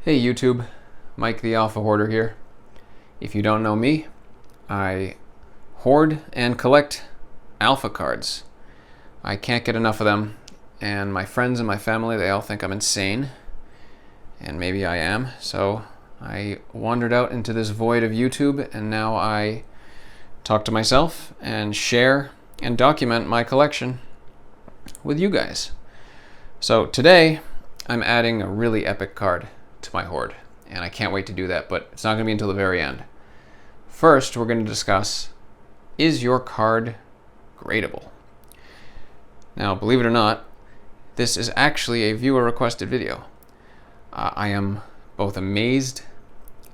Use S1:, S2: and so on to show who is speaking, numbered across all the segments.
S1: Hey YouTube, Mike the Alpha Hoarder here. If you don't know me, I hoard and collect alpha cards. I can't get enough of them, and my friends and my family, they all think I'm insane, and maybe I am. So I wandered out into this void of YouTube, and now I talk to myself and share and document my collection with you guys. So today I'm adding a really epic card to my hoard, and I can't wait to do that, but it's not going to be until the very end. First, we're going to discuss, is your card gradable? Now, believe it or not, this is actually a viewer requested video. I am both amazed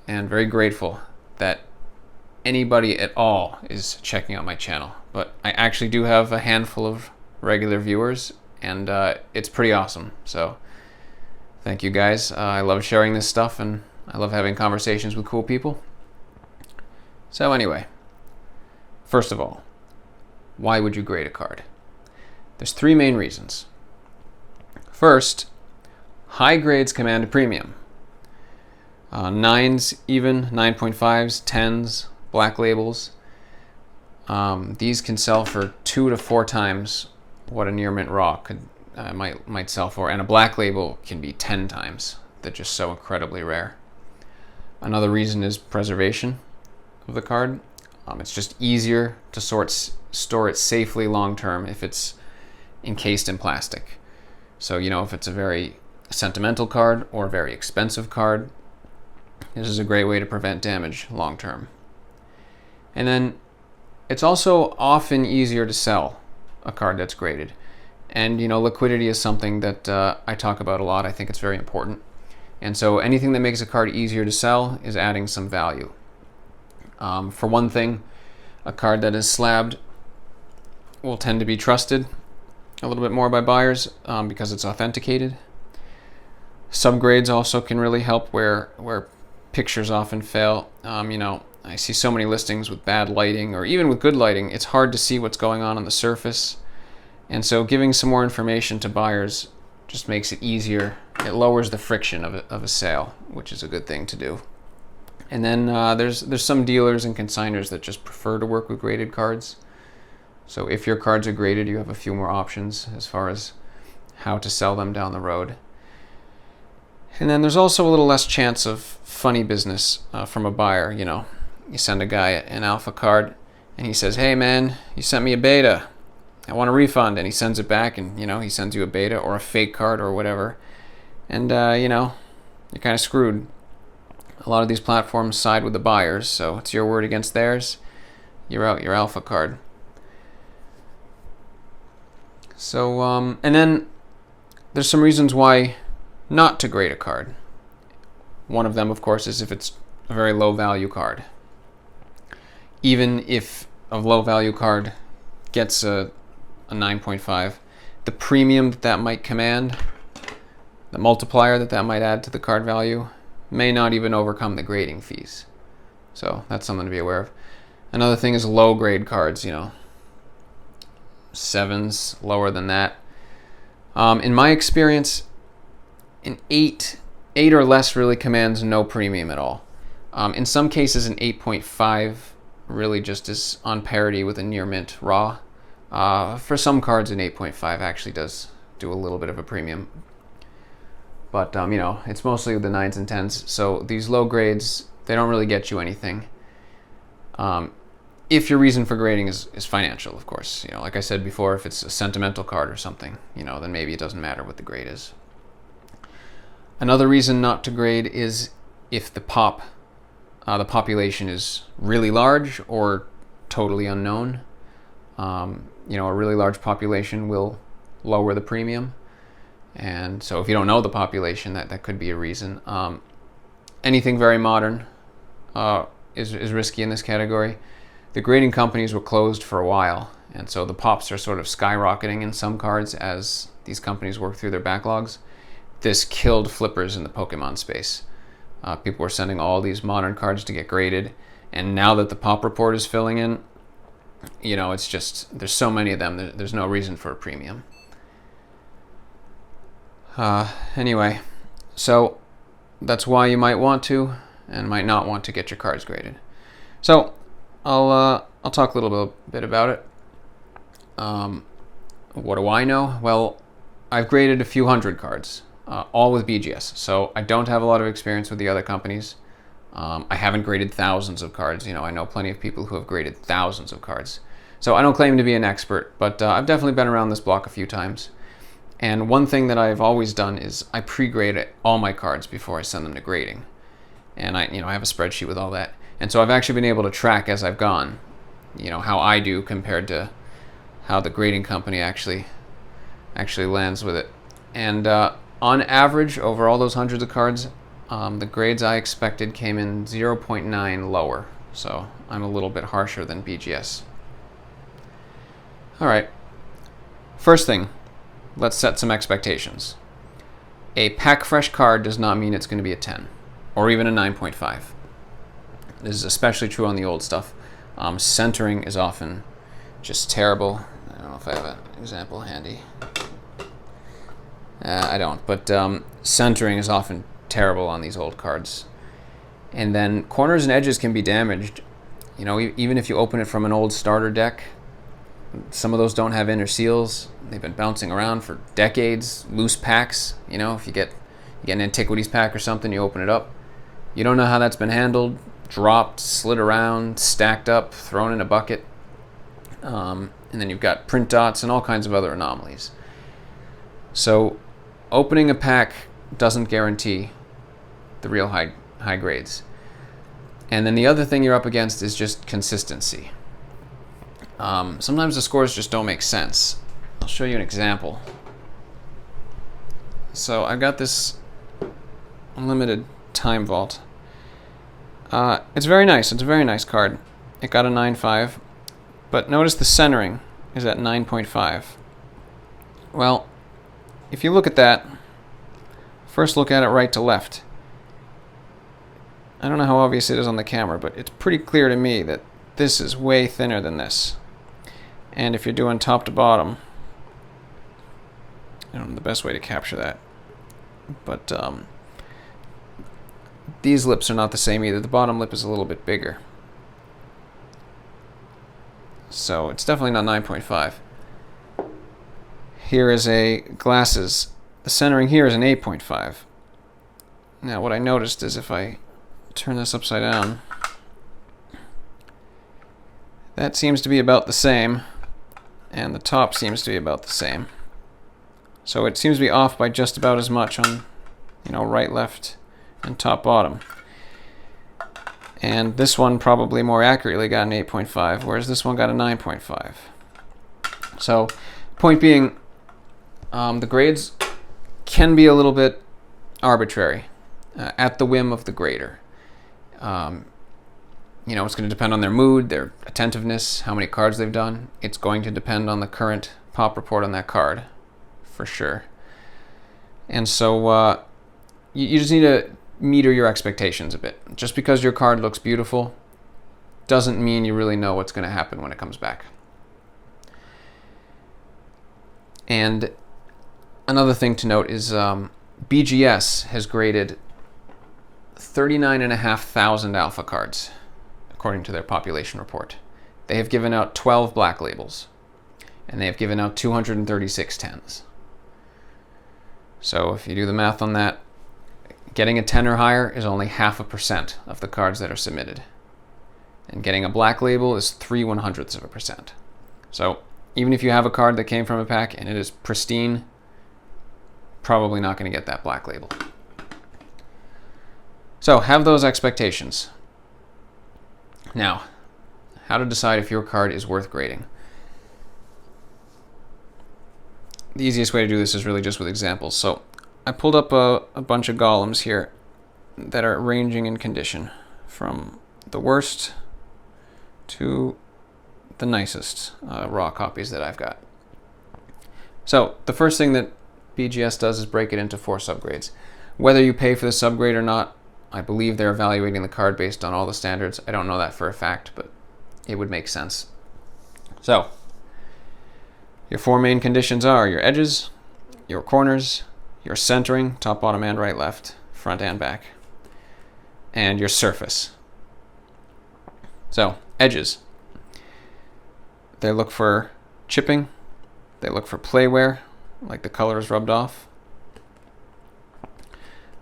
S1: and very grateful that anybody at all is checking out my channel, but I actually do have a handful of regular viewers, and it's pretty awesome. So thank you guys. I love sharing this stuff, and I love having conversations with cool people. So anyway, first of all, why would you grade a card? There's three main reasons. First, high grades command a premium. 9s even, 9.5s, 10s, black labels. These can sell for 2 to 4 times what a near mint raw might sell for, and a black label can be 10 times. They're just so incredibly rare. Another reason is preservation of the card. It's just easier to store it safely long term if it's encased in plastic. So, if it's a very sentimental card or a very expensive card, this is a great way to prevent damage long term. And then it's also often easier to sell a card that's graded. And liquidity is something that I talk about a lot. I think it's very important. And so anything that makes a card easier to sell is adding some value. For one thing, a card that is slabbed will tend to be trusted a little bit more by buyers because it's authenticated. Subgrades also can really help where pictures often fail. I see so many listings with bad lighting, or even with good lighting, it's hard to see what's going on the surface. And so giving some more information to buyers just makes it easier. It lowers the friction of a sale, which is a good thing to do. And then there's some dealers and consigners that just prefer to work with graded cards. So if your cards are graded, you have a few more options as far as how to sell them down the road. And then there's also a little less chance of funny business from a buyer. You send a guy an alpha card, and he says, "Hey man, you sent me a beta. I want a refund," and he sends it back, and he sends you a beta or a fake card or whatever, and you're kind of screwed. A lot of these platforms side with the buyers, so it's your word against theirs. You're out your alpha card. So and then there's some reasons why not to grade a card. One of them, of course, is if it's a very low value card. Even if a low value card gets a 9.5, the premium that might command, the multiplier that might add to the card value, may not even overcome the grading fees. So that's something to be aware of. Another thing is low grade cards, 7s, lower than that. In my experience, an 8 or less really commands no premium at all. In some cases, an 8.5 really just is on parity with a near mint raw. For some cards, an 8.5 actually does do a little bit of a premium. But, it's mostly the 9s and 10s. So these low grades, they don't really get you anything. If your reason for grading is financial, of course. Like I said before, if it's a sentimental card or something, then maybe it doesn't matter what the grade is. Another reason not to grade is if the population is really large or totally unknown. A really large population will lower the premium. And so if you don't know the population, that could be a reason. Anything very modern is risky in this category. The grading companies were closed for a while, and so the pops are sort of skyrocketing in some cards as these companies work through their backlogs. This killed flippers in the Pokemon space. People were sending all these modern cards to get graded, and now that the pop report is filling in, it's just, there's so many of them, there's no reason for a premium. Anyway, so that's why you might want to and might not want to get your cards graded. So I'll talk a little bit about it. What do I know? Well, I've graded a few hundred cards, all with BGS. So I don't have a lot of experience with the other companies. I haven't graded thousands of cards. I know plenty of people who have graded thousands of cards. So I don't claim to be an expert, but I've definitely been around this block a few times. And one thing that I've always done is I pre-grade all my cards before I send them to grading. And I have a spreadsheet with all that. And so I've actually been able to track as I've gone, how I do compared to how the grading company actually lands with it. And on average, over all those hundreds of cards, the grades I expected came in 0.9 lower. So I'm a little bit harsher than BGS. All right. First thing, let's set some expectations. A pack fresh card does not mean it's going to be a 10 or even a 9.5. This is especially true on the old stuff. Centering is often just terrible. I don't know if I have an example handy. I don't, but centering is often terrible on these old cards. And then corners and edges can be damaged. Even if you open it from an old starter deck, some of those don't have inner seals. They've been bouncing around for decades. Loose packs, if you get an antiquities pack or something, you open it up. You don't know how that's been handled, dropped, slid around, stacked up, thrown in a bucket. And then you've got print dots and all kinds of other anomalies. So opening a pack doesn't guarantee the real high grades. And then the other thing you're up against is just consistency. Sometimes the scores just don't make sense. I'll show you an example. So I've got this unlimited time vault. It's very nice. It's a very nice card. It got a 9.5, but notice the centering is at 9.5. Well, if you look at that, first look at it right to left. I don't know how obvious it is on the camera, but it's pretty clear to me that this is way thinner than this. And if you're doing top to bottom, I don't know the best way to capture that, but these lips are not the same either. The bottom lip is a little bit bigger. So it's definitely not 9.5. Here is a glasses. The centering here is an 8.5. Now what I noticed is if I turn this upside down, that seems to be about the same, and the top seems to be about the same. So it seems to be off by just about as much on, right, left, and top, bottom. And this one probably more accurately got an 8.5, whereas this one got a 9.5. So, point being, the grades can be a little bit arbitrary, at the whim of the grader. It's going to depend on their mood, their attentiveness, how many cards they've done. It's going to depend on the current pop report on that card, for sure. And so you just need to meter your expectations a bit. Just because your card looks beautiful doesn't mean you really know what's going to happen when it comes back. And another thing to note is BGS has graded 39,500 alpha cards, according to their population report. They have given out 12 black labels, and they have given out 236 10s. So if you do the math on that, getting a 10 or higher is only 0.5% of the cards that are submitted. And getting a black label is 0.03%. So even if you have a card that came from a pack and it is pristine, probably not going to get that black label. So have those expectations. Now, how to decide if your card is worth grading. The easiest way to do this is really just with examples. So I pulled up a bunch of golems here that are ranging in condition from the worst to the nicest raw copies that I've got. So the first thing that BGS does is break it into 4 subgrades. Whether you pay for the subgrade or not, I believe they're evaluating the card based on all the standards. I don't know that for a fact, but it would make sense. So your 4 main conditions are your edges, your corners, your centering, top, bottom, and right, left, front and back. and your surface. So, edges. They look for chipping. They look for play wear, like the color is rubbed off.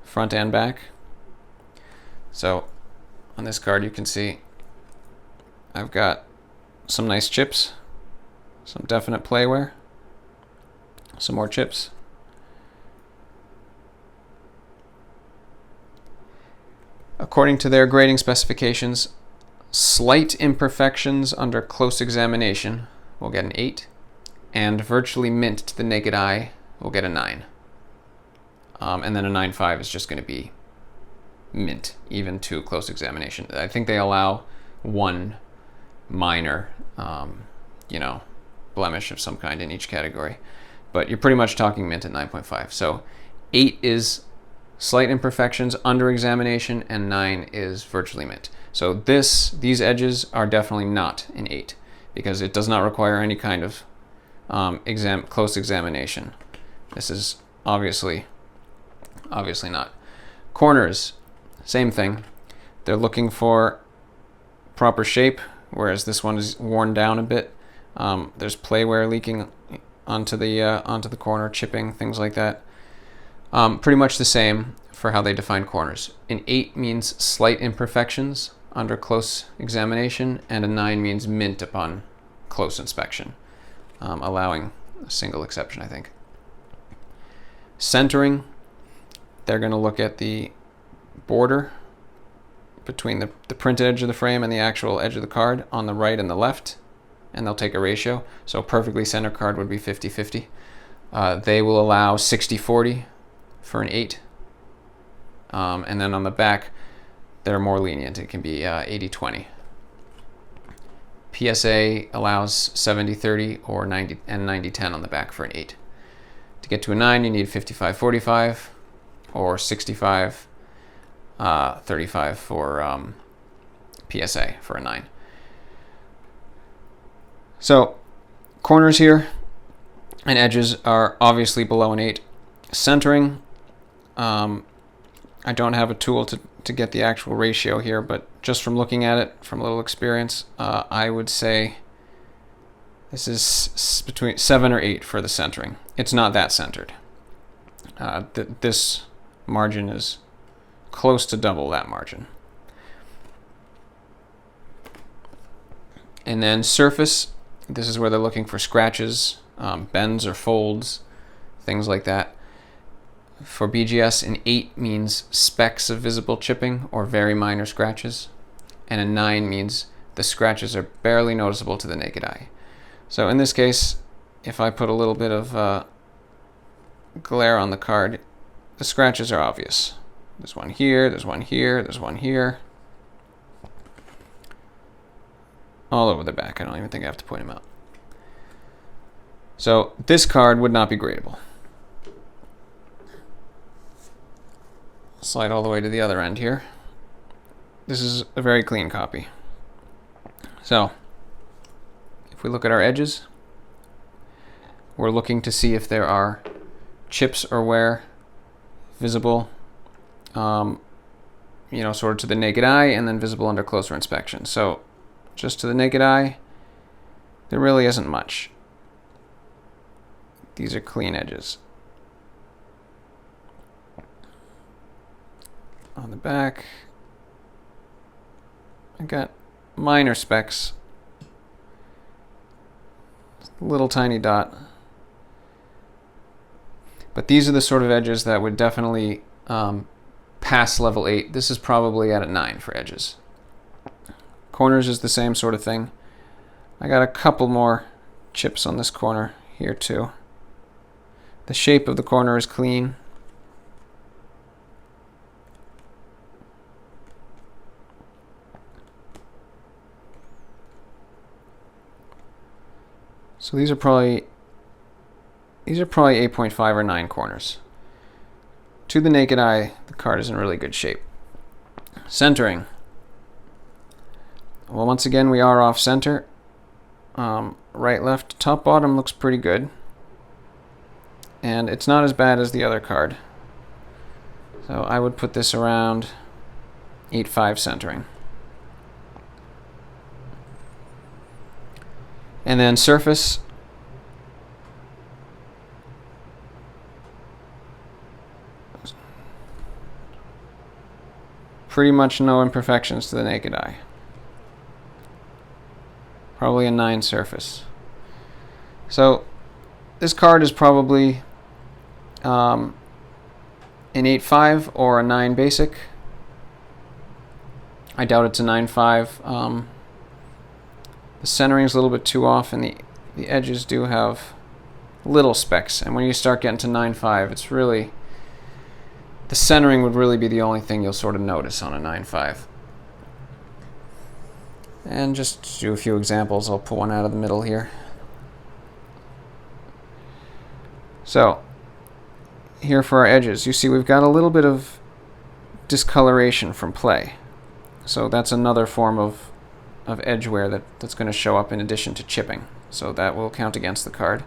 S1: Front and back. So, on this card you can see I've got some nice chips, some definite play wear, some more chips. According to their grading specifications, slight imperfections under close examination will get an 8, and virtually mint to the naked eye will get a 9. And then a 9.5 is just going to be mint, even to close examination. I think they allow one minor, blemish of some kind in each category, but you're pretty much talking mint at 9.5. So 8 is slight imperfections under examination, and 9 is virtually mint. So these edges are definitely not an 8 because it does not require any kind of close examination. This is obviously not. Corners, same thing. They're looking for proper shape, whereas this one is worn down a bit. There's play wear leaking onto the corner, chipping, things like that. Pretty much the same for how they define corners. An 8 means slight imperfections under close examination, and a 9 means mint upon close inspection, allowing a single exception, I think. Centering, they're going to look at the border between the printed edge of the frame and the actual edge of the card on the right and the left, and they'll take a ratio. So a perfectly center card would be 50-50. They will allow 60-40 for an 8. And then on the back, they're more lenient. It can be 80-20. PSA allows 70-30 or 90-10 on the back for an 8. To get to a 9, you need 55-45 or 65-35 for PSA for a 9. So corners here and edges are obviously below an 8. Centering, I don't have a tool to get the actual ratio here, but just from looking at it, from a little experience, I would say this is between 7 or 8 for the centering. It's not that centered. This margin is close to double that margin. And then surface, this is where they're looking for scratches, bends or folds, things like that. For BGS, an 8 means specks of visible chipping or very minor scratches, and a 9 means the scratches are barely noticeable to the naked eye. So in this case, if I put a little bit of glare on the card, the scratches are obvious. There's one here, there's one here, there's one here. All over the back. I don't even think I have to point them out. So this card would not be gradable. Slide all the way to the other end here. This is a very clean copy. So if we look at our edges, we're looking to see if there are chips or wear visible, sort of to the naked eye, and then visible under closer inspection. So just to the naked eye, there really isn't much. These are clean edges. On the back, I got minor specks, little tiny dot. But these are the sort of edges that would definitely pass level 8. This is probably at a 9 for edges. Corners is the same sort of thing. I got a couple more chips on this corner here too. The shape of the corner is clean. So these are probably 8.5 or 9 corners. To the naked eye, the card is in really good shape. Centering. Well, once again, we are off center. Right, left, top, bottom looks pretty good. And it's not as bad as the other card. So I would put this around 8.5 centering. And then surface, pretty much no imperfections to the naked eye. Probably a 9 surface. So this card is probably an 8.5 or a 9 basic. I doubt it's a 9.5. The centering is a little bit too off, and the edges do have little specks. And when you start getting to 9.5, it's really, the centering would really be the only thing you'll sort of notice on a 9.5. And just to do a few examples, I'll pull one out of the middle here. So here for our edges, you see we've got a little bit of discoloration from play. So that's another form of edge wear that's going to show up in addition to chipping. So that will count against the card.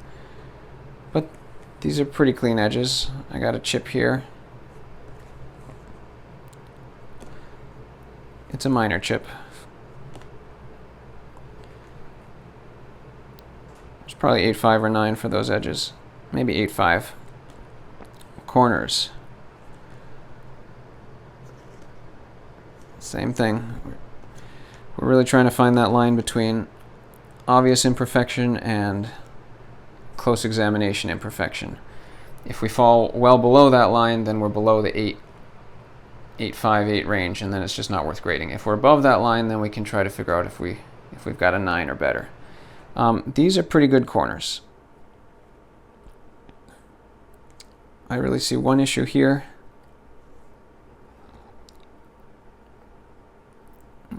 S1: But these are pretty clean edges. I got a chip here. It's a minor chip. It's probably 8.5 or 9 for those edges. Maybe 8.5. Corners. Same thing. We're really trying to find that line between obvious imperfection and close examination imperfection. If we fall well below that line, then we're below the 8.5, 8 range, and then it's just not worth grading. If we're above that line, then we can try to figure out if we've got a 9 or better. These are pretty good corners. I really see one issue here.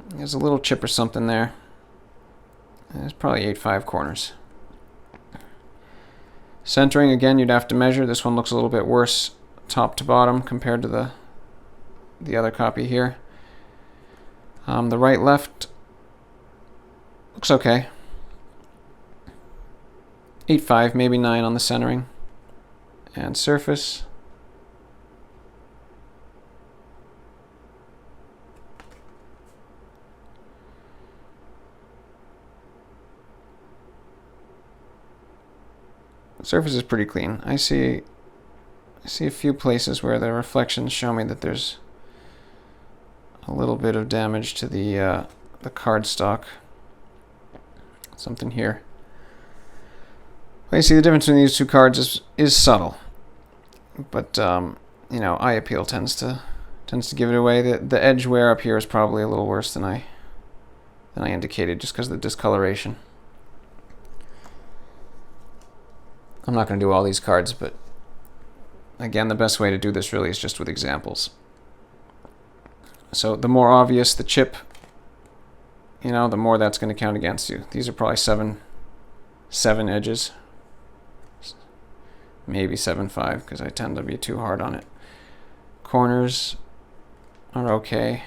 S1: There's a little chip or something there. There's probably 8.5 corners. Centering, again, you'd have to measure. This one looks a little bit worse top to bottom compared to the other copy here. The right left looks okay. 8.5, maybe 9 on the centering. And surface. Surface is pretty clean. I see a few places where the reflections show me that there's a little bit of damage to the cardstock. Something here. But you see the difference between these two cards is subtle. But you know, eye appeal tends to give it away. The edge wear up here is probably a little worse than I indicated, just because of the discoloration. I'm not going to do all these cards, but again, the best way to do this really is just with examples. So the more obvious the chip, you know, the more that's going to count against you. These are probably seven edges. Maybe 7.5, because I tend to be too hard on it. Corners are okay.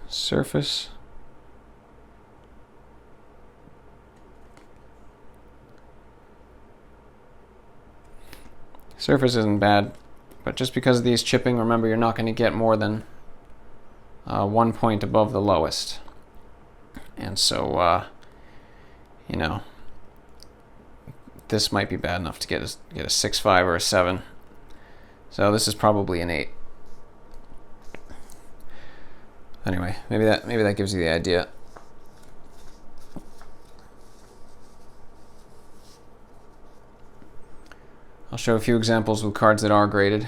S1: Surface. Surface isn't bad, but just because of these chipping, remember you're not going to get more than 1 point above the lowest. And so, you know, this might be bad enough to get a 6.5 or a 7. So this is probably an 8. Anyway, maybe that gives you the idea. I'll show a few examples with cards that are graded.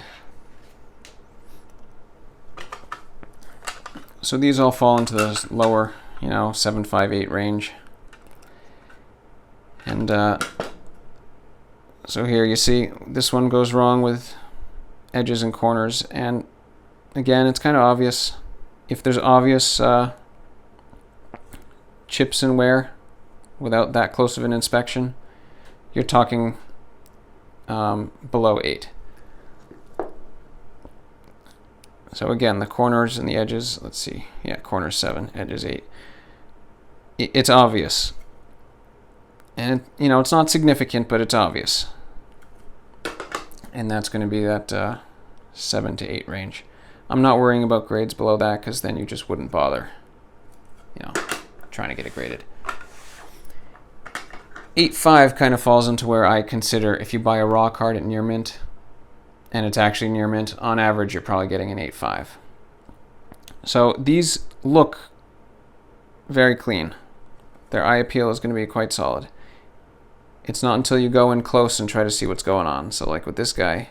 S1: So these all fall into the lower, you know, 7.5, 8 range. And so here you see this one goes wrong with edges and corners. And again, it's kind of obvious. If there's obvious chips and wear without that close of an inspection, you're talking below 8. So again, the corners and the edges, let's see, yeah, corner 7, edges 8. It's obvious. And, you know, it's not significant, but it's obvious. and that's going to be that 7 to 8 range. I'm not worrying about grades below that, because then you just wouldn't bother, you know, trying to get it graded. 8.5 kind of falls into where I consider if you buy a raw card at near mint, and it's actually near mint, on average you're probably getting an 8.5. So these look very clean. Their eye appeal is going to be quite solid. It's not until you go in close and try to see what's going on. So like with this guy,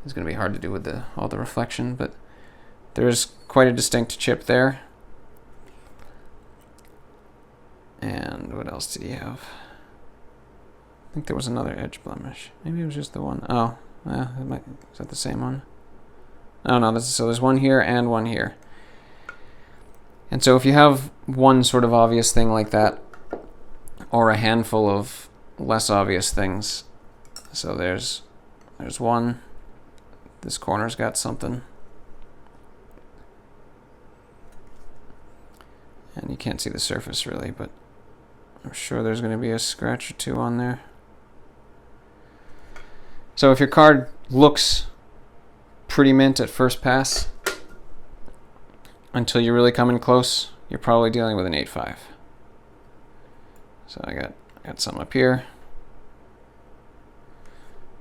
S1: it's going to be hard to do with all the reflection, but there's quite a distinct chip there. And what else did he have? I think there was another edge blemish. Maybe it was just the one. Oh, yeah, is that the same one? Oh no, so there's one here and one here. And so if you have one sort of obvious thing like that, or a handful of less obvious things, so there's one, this corner's got something, and you can't see the surface really, but I'm sure there's going to be a scratch or two on there. So if your card looks pretty mint at first pass, until you really come in close, you're probably dealing with an 8.5. So I got some up here.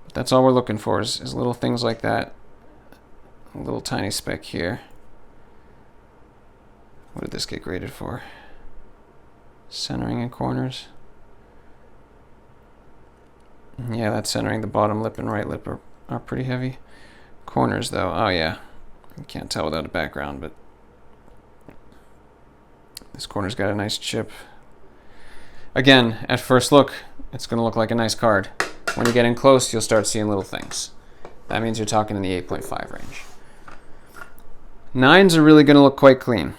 S1: But that's all we're looking for is little things like that. A little tiny speck here. What did this get graded for? Centering in corners. Yeah, that's centering. The bottom lip and right lip are pretty heavy. Corners though, oh yeah. You can't tell without a background, but this corner's got a nice chip. Again, at first look, it's going to look like a nice card. When you get in close, you'll start seeing little things. That means you're talking in the 8.5 range. 9s are really going to look quite clean.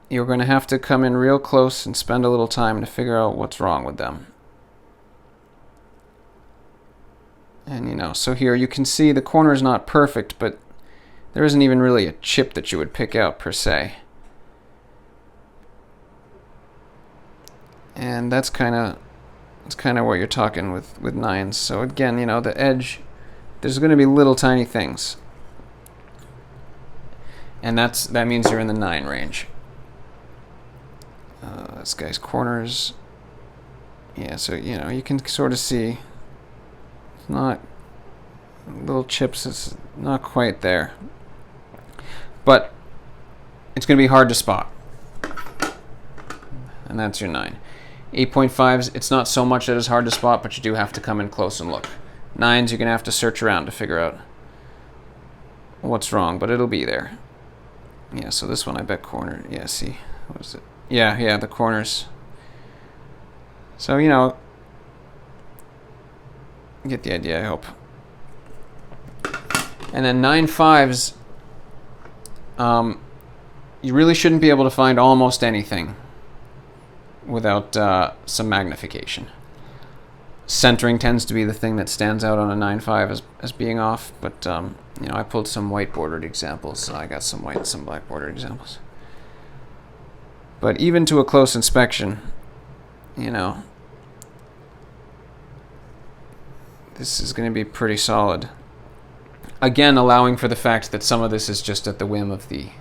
S1: You're going to have to come in real close and spend a little time to figure out what's wrong with them. And you know, so here you can see the corner is not perfect, but there isn't even really a chip that you would pick out per se. And that's kind of what you're talking with 9s. So again, you know, the edge, there's going to be little tiny things, and that means you're in the 9 range. This guy's corners, yeah. So you know, you can sort of see it's not little chips. It's not quite there, but it's going to be hard to spot, and that's your 9. 8.5s, it's not so much that it's hard to spot, but you do have to come in close and look. 9s, you're going to have to search around to figure out what's wrong, but it'll be there. Yeah, so this one, I bet corner. Yeah, see, what is it? Yeah, the corners. So, you know, you get the idea, I hope. And then 9.5s, you really shouldn't be able to find almost anything without some magnification. Centering tends to be the thing that stands out on a 9.5 as being off, but you know, I pulled some white bordered examples, so I got some white and some black bordered examples. But even to a close inspection, you know, this is going to be pretty solid. Again, allowing for the fact that some of this is just at the whim of the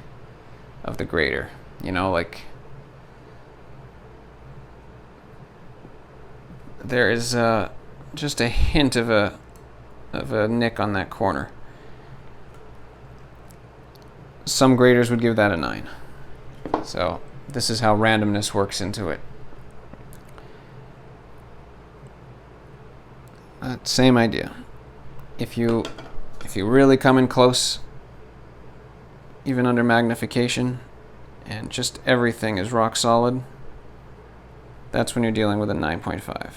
S1: grader. You know, like there is just a hint of a nick on that corner. Some graders would give that a 9. So this is how randomness works into it. Same idea. If you really come in close, even under magnification, and just everything is rock solid, that's when you're dealing with a 9.5.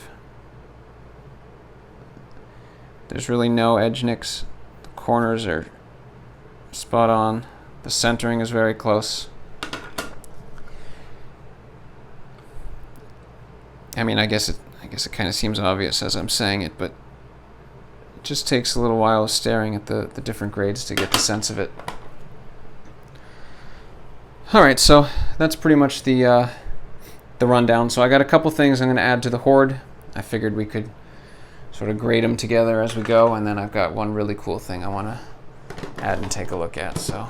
S1: There's really no edge nicks. The corners are spot on. The centering is very close. I mean, I guess it kind of seems obvious as I'm saying it, but it just takes a little while of staring at the different grades to get the sense of it. All right, so that's pretty much the rundown. So I got a couple things I'm going to add to the hoard. I figured we could sort of grade them together as we go, and then I've got one really cool thing I want to add and take a look at. So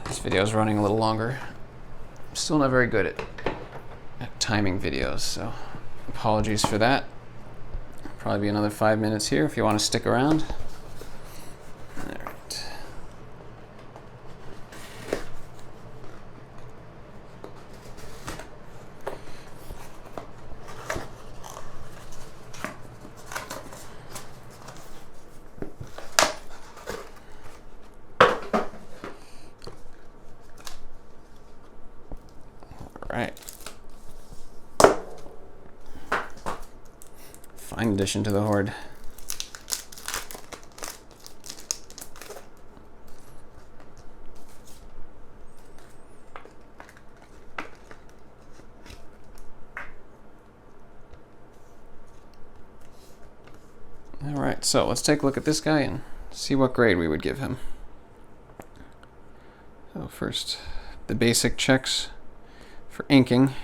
S1: this video is running a little longer. I'm still not very good at timing videos, so apologies for that. Probably be another 5 minutes here if you want to stick around. All right. Right. Fine addition to the hoard. All right, so let's take a look at this guy and see what grade we would give him. So first, the basic checks for inking,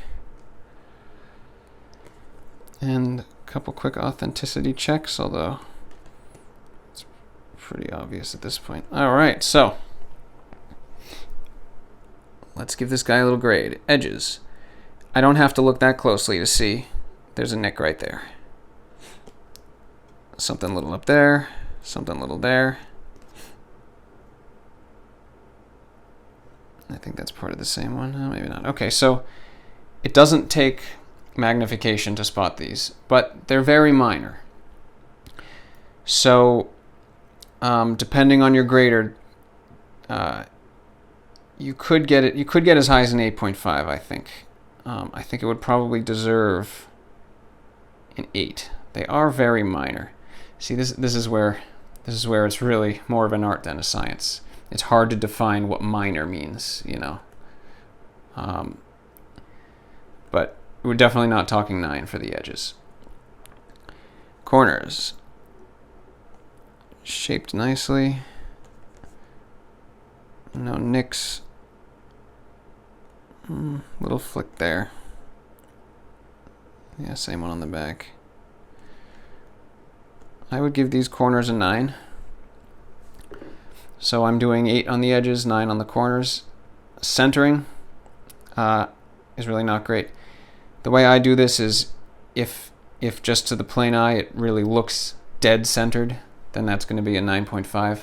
S1: and a couple quick authenticity checks, although it's pretty obvious at this point. All right, so let's give this guy a little grade. Edges. I don't have to look that closely to see there's a nick right there. Something little up there, something little there. I think that's part of the same one. Oh, maybe not. Okay, so it doesn't take magnification to spot these, but they're very minor. So depending on your grader, you could get it. You could get as high as an 8.5. I think. I think it would probably deserve an 8. They are very minor. See, this is where it's really more of an art than a science. It's hard to define what minor means, you know. But we're definitely not talking 9 for the edges. Corners. Shaped nicely. No nicks. Little flick there. Yeah, same one on the back. I would give these corners a 9. So I'm doing 8 on the edges, 9 on the corners. Centering is really not great. The way I do this is if just to the plain eye it really looks dead centered, then that's going to be a 9.5.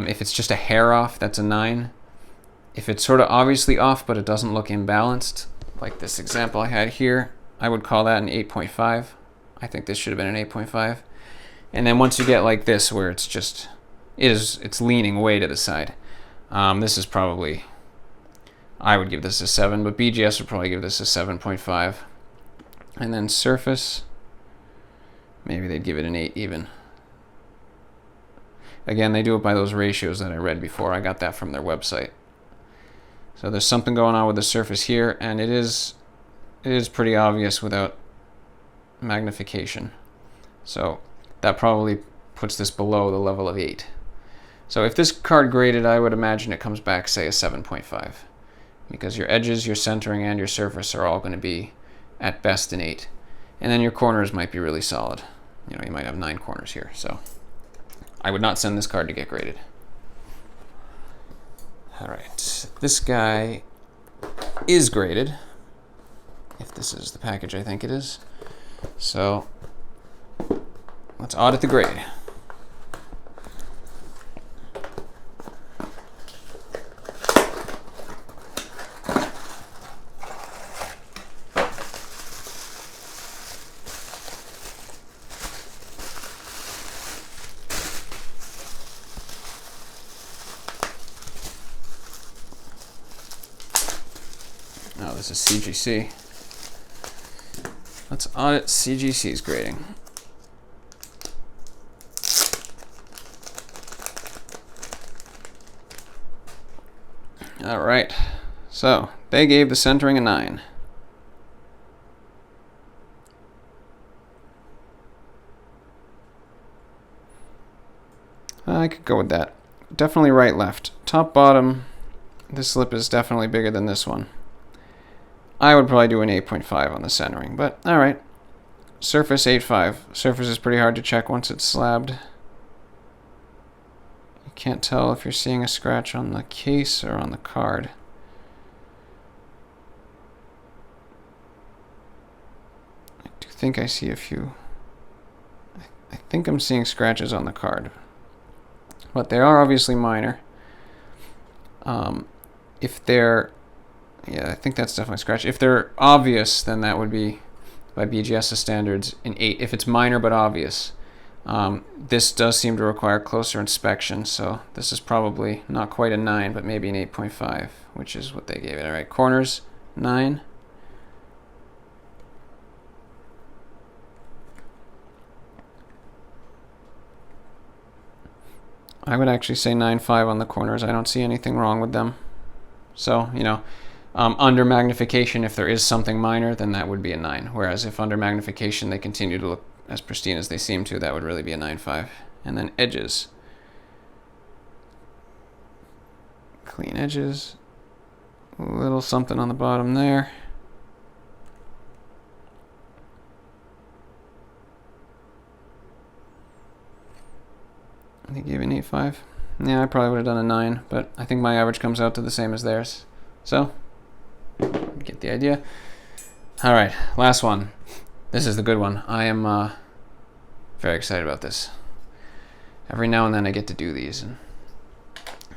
S1: If it's just a hair off, that's a 9. If it's sort of obviously off but it doesn't look imbalanced, like this example I had here, I would call that an 8.5. I think this should have been an 8.5. And then once you get like this where it's just it's leaning way to the side. This is probably, I would give this a 7, but BGS would probably give this a 7.5. And then surface, maybe they'd give it an 8 even. Again, they do it by those ratios that I read before. I got that from their website. So there's something going on with the surface here, and it is pretty obvious without magnification. So that probably puts this below the level of 8. So if this card graded, I would imagine it comes back, say, a 7.5. Because your edges, your centering, and your surface are all going to be, at best, an 8. And then your corners might be really solid. You know, you might have 9 corners here. So I would not send this card to get graded. All right. This guy is graded, if this is the package I think it is. So let's audit the grade. Oh, this is CGC. Let's audit CGC's grading. All right, so they gave the centering a 9. I could go with that. Definitely right, left. Top, bottom, this slip is definitely bigger than this one. I would probably do an 8.5 on the centering, but all right. surface 8.5. Surface is pretty hard to check once it's slabbed. You can't tell if you're seeing a scratch on the case or on the card. I do think I see a few. I think I'm seeing scratches on the card, but they are obviously minor. If they're, yeah, I think that's definitely a scratch. If they're obvious, then that would be, by BGS's standards, an 8. If it's minor but obvious, this does seem to require closer inspection, so this is probably not quite a 9, but maybe an 8.5, which is what they gave it. All right, corners, 9. I would actually say 9.5 on the corners. I don't see anything wrong with them. So, you know, under magnification, if there is something minor, then that would be a 9. Whereas if under magnification they continue to look as pristine as they seem to, that would really be a 9.5. And then edges. Clean edges. A little something on the bottom there. I think you gave an 8.5. Yeah, I probably would have done a 9, but I think my average comes out to the same as theirs. So, get the idea. All right, last one. This is the good one. I am very excited about this. Every now and then I get to do these, and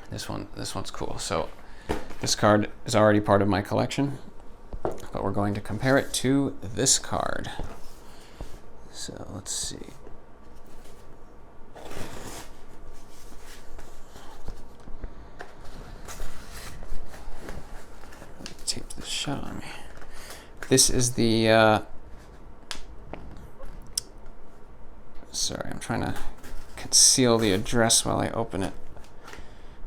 S1: this one's cool. So, this card is already part of my collection, but we're going to compare it to this card. So, let's see. Tape this shut on me. This is the sorry, I'm trying to conceal the address while I open it.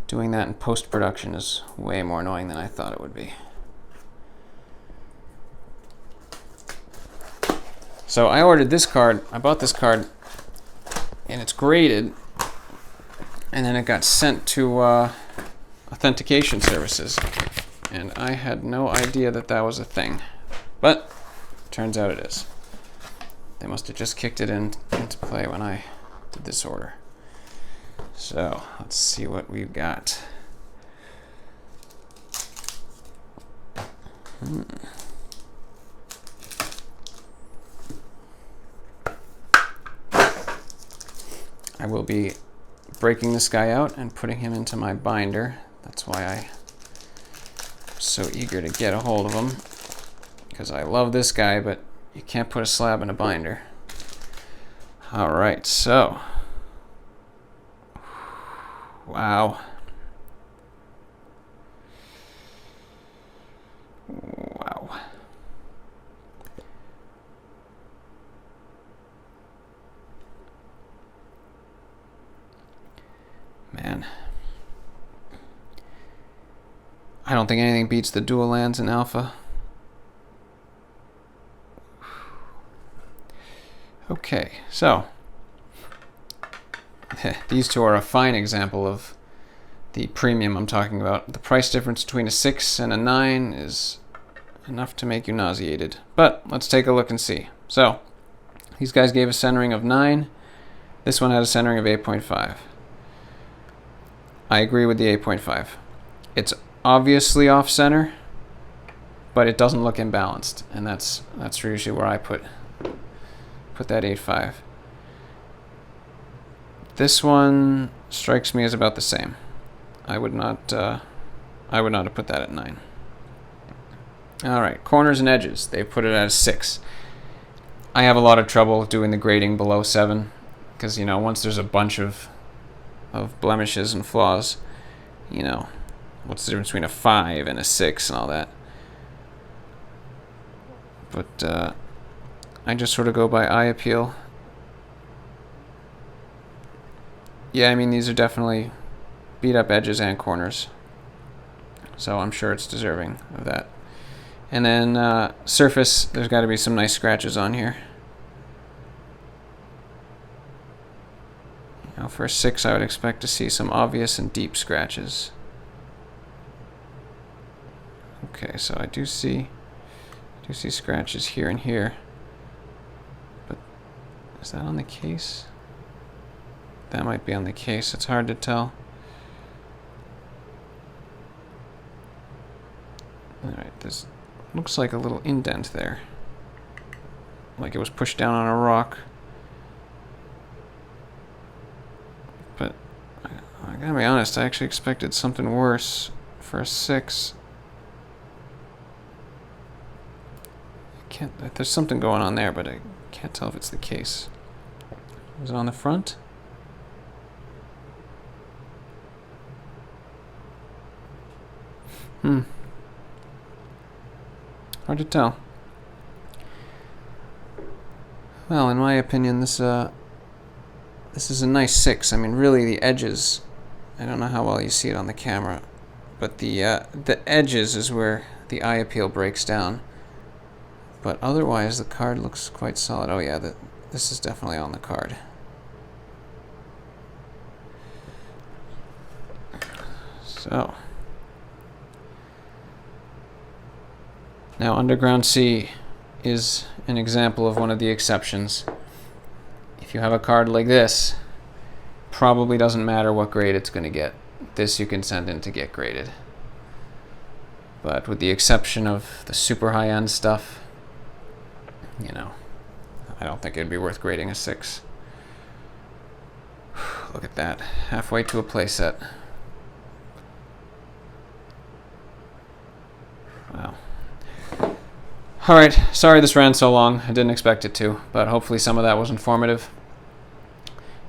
S1: Doing that in post-production is way more annoying than I thought it would be. So I ordered this card. I bought this card and it's graded, and then it got sent to authentication services. And I had no idea that that was a thing. But turns out it is. They must have just kicked it into play when I did this order. So let's see what we've got. I will be breaking this guy out and putting him into my binder. That's why I'm so eager to get a hold of him, because I love this guy, but you can't put a slab in a binder. All right, so wow. Wow. Man. I don't think anything beats the dual lands in Alpha. Okay, so these two are a fine example of the premium I'm talking about. The price difference between a 6 and a 9 is enough to make you nauseated. But let's take a look and see. So these guys gave a centering of 9. This one had a centering of 8.5. I agree with the 8.5. It's obviously off center, but it doesn't look imbalanced, and that's usually where I put that 8.5. This one strikes me as about the same. I would not have put that at 9. All right, corners and edges. They put it at a 6. I have a lot of trouble doing the grading below 7, because you know, once there's a bunch of blemishes and flaws, you know, what's the difference between a 5 and a 6 and all that? But I just sort of go by eye appeal. Yeah, I mean, these are definitely beat up edges and corners, so I'm sure it's deserving of that. And then surface, there's got to be some nice scratches on here. You know, for a 6, I would expect to see some obvious and deep scratches. Okay, so I do see scratches here and here, Is that on the case? That might be on the case. It's hard to tell. Alright, this looks like a little indent there. Like it was pushed down on a rock. But I gotta be honest, I actually expected something worse for a 6. There's something going on there, but I can't tell if it's the case. Was it on the front? Hard to tell. Well, in my opinion, this is a nice 6. I mean, really, the edges. I don't know how well you see it on the camera, but the edges is where the eye appeal breaks down. But otherwise, the card looks quite solid. Oh yeah, this is definitely on the card. So now Underground Sea is an example of one of the exceptions. If you have a card like this, probably doesn't matter what grade it's going to get. This you can send in to get graded. But with the exception of the super high-end stuff, you know, I don't think it'd be worth grading a 6. Look at that. Halfway to a playset. Wow. Alright, sorry this ran so long. I didn't expect it to, but hopefully some of that was informative.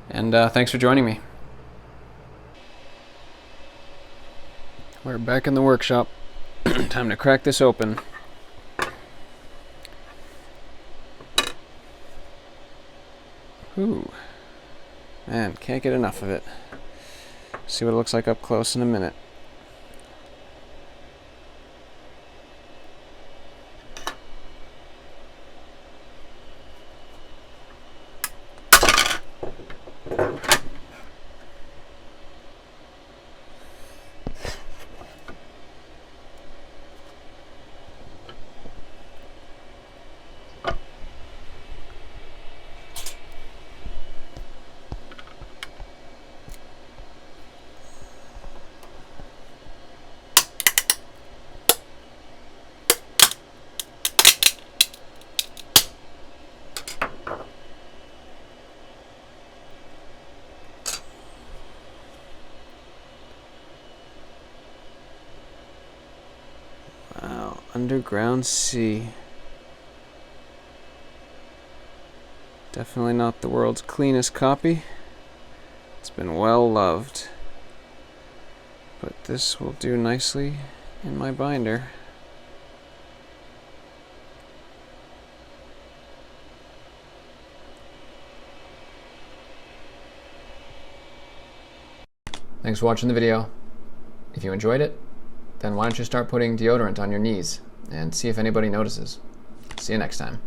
S1: And thanks for joining me. We're back in the workshop. Time to crack this open. Ooh. Man, can't get enough of it. See what it looks like up close in a minute. Wow, Underground Sea. Definitely not the world's cleanest copy. It's been well loved. But this will do nicely in my binder. Thanks for watching the video. If you enjoyed it, then why don't you start putting deodorant on your knees and see if anybody notices. See you next time.